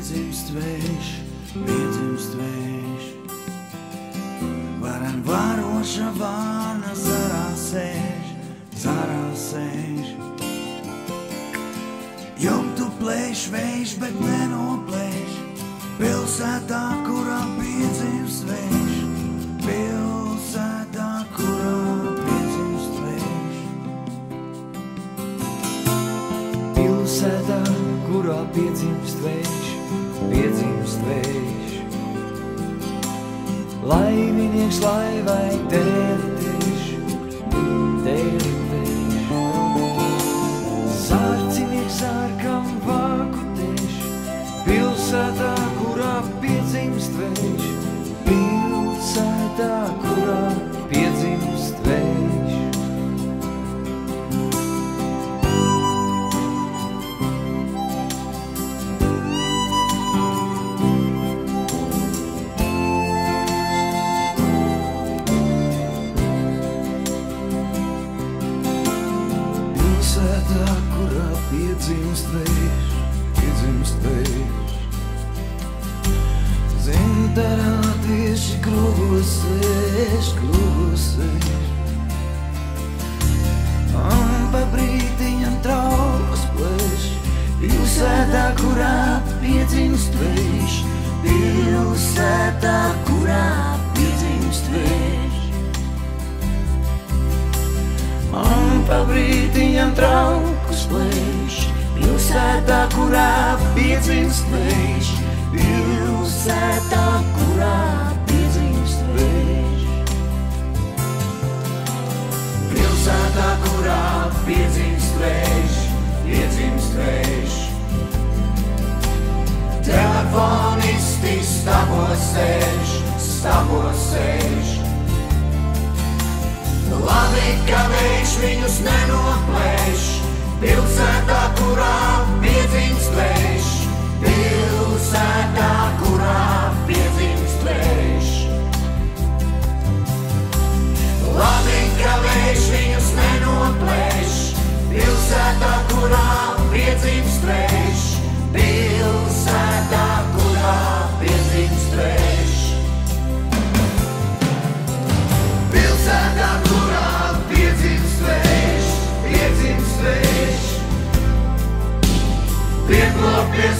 piedzimst vējš, piedzimst vējš. Varen varoša vārna zarā sēž, zarā sēž. Jumtu plēš vējš, bet nenoplēš, pilsētā, kurā piedzimst vējš, pilsētā, kurā piedzimst vējš. Pilsētā, kurā piedzimst vējš, piedzimst vējš. Laiminieks laivai tēlitēš, tēlitēš. Sārcinieks sārkam vākutēš, pilsētā, kurā piedzimst vējš, pilsētā, kurā piedzimst vējš. Pilsētā, kurā piedzimst vējš, piedzimst vējš. Zintarā tieši krūvos sēž, krūvos sēž. Un pa brītiņam traukas plēš, pilsētā, kurā piedzimst vējš, pilsētā, kurā piedzimst vējš. Un pa brītiņam traukas plēš, pilsētā, kurā piedzimst vējš, pilsētā, kurā piedzimst vējš. Pilsētā, kurā piedzimst vējš, piedzimst vējš. Telefonisti stabos sēž, stabos sēž. Labi, ka vējš viņus nenoplēš, pilsētā, kurā piedzimst vējš, pilsētā, kurā piedzimst vējš. Labi, ka vējš viņus nenoplēš, pilsētā, kurā piedzimst vējš, pilsētā, kurā piedzimst vējš. Pilsētā, kurā piedzimst vējš, piedzimst vējš. Pieklopties